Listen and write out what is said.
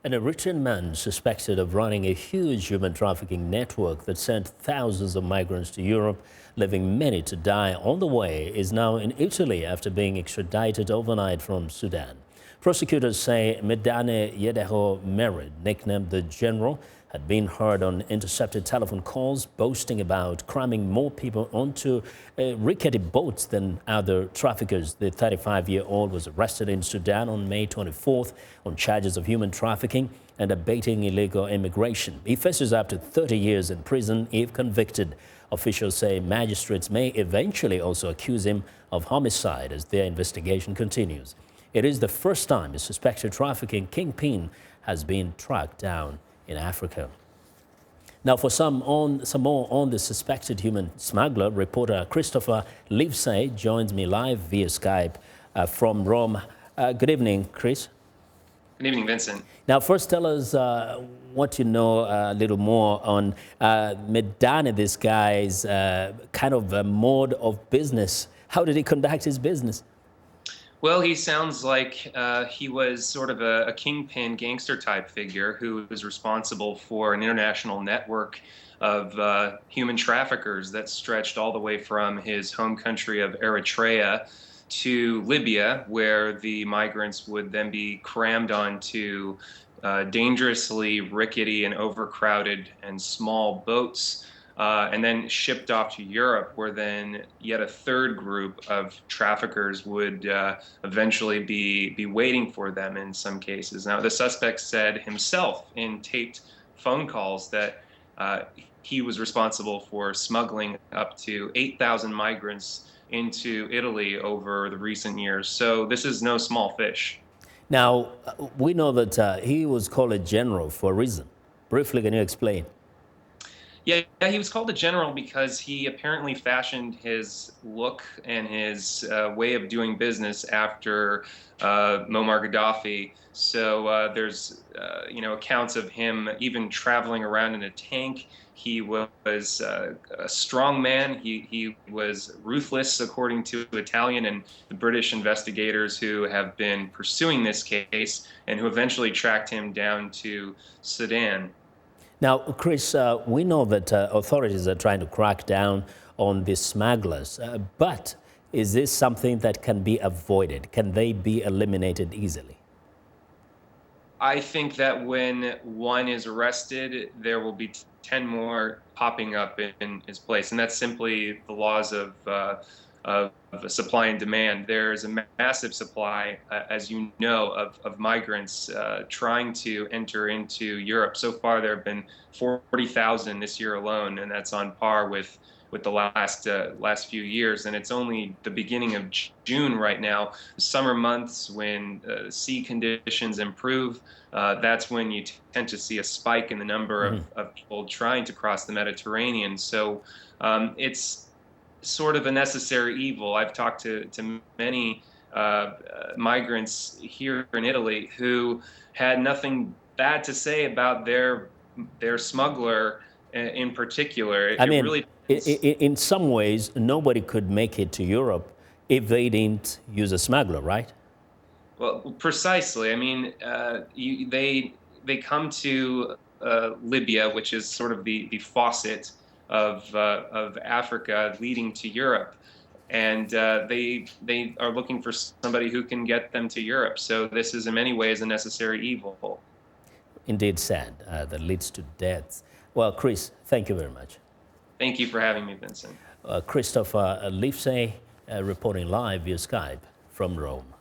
An Eritrean man suspected of running a huge human trafficking network that sent thousands of migrants to Europe, leaving many to die on the way, is now in Italy after being extradited overnight from Sudan. Prosecutors say Medane Yedeho Merid, nicknamed the General, had been heard on intercepted telephone calls boasting about cramming more people onto rickety boats than other traffickers. The 35-year-old was arrested in Sudan on May 24th on charges of human trafficking and abating illegal immigration. He faces up to 30 years in prison if convicted. Officials say magistrates may eventually also accuse him of homicide as their investigation continues. It is the first time a suspected trafficking kingpin has been tracked down in Africa. Now, for some more on the suspected human smuggler, reporter Christopher Livesay joins me live via Skype from Rome. Good evening, Chris. Good evening, Vincent. Now, first tell us what you know a little more on Medane, this guy's kind of mode of business. How did he conduct his business? Well, he sounds like he was sort of a kingpin gangster type figure who was responsible for an international network of human traffickers that stretched all the way from his home country of Eritrea to Libya, where the migrants would then be crammed onto dangerously rickety and overcrowded and small boats, and then shipped off to Europe, where then yet a third group of traffickers would eventually be waiting for them in some cases. Now, the suspect said himself in taped phone calls that he was responsible for smuggling up to 8,000 migrants into Italy over the recent years. So this is no small fish. Now, we know that he was called a general for a reason. Briefly, can you explain? Yeah, he was called a general because he apparently fashioned his look and his way of doing business after Muammar Gaddafi. So there's accounts of him even traveling around in a tank. He was a strong man. He was ruthless, according to Italian and the British investigators who have been pursuing this case and who eventually tracked him down to Sudan. Now, Chris, we know that authorities are trying to crack down on these smugglers, but is this something that can be avoided? Can they be eliminated easily? I think that when one is arrested, there will be 10 more popping up in his place, and that's simply the laws of supply and demand. There's a massive supply, as you know, of migrants trying to enter into Europe. So far, there have been 40,000 this year alone, and that's on par with the last few years. And it's only the beginning of June right now. The summer months, when sea conditions improve, that's when you tend to see a spike in the number of people trying to cross the Mediterranean. So it's sort of a necessary evil. I've talked to many migrants here in Italy who had nothing bad to say about their smuggler in particular. I mean, in some ways, nobody could make it to Europe if they didn't use a smuggler, right? Well, precisely. I mean, they come to Libya, which is sort of the faucet of Africa leading to Europe, and they are looking for somebody who can get them to Europe. So this is in many ways a necessary evil. Indeed sad, that leads to deaths. Well, Chris, thank you very much. Thank you for having me, Vincent. Christopher Livesay reporting live via Skype from Rome.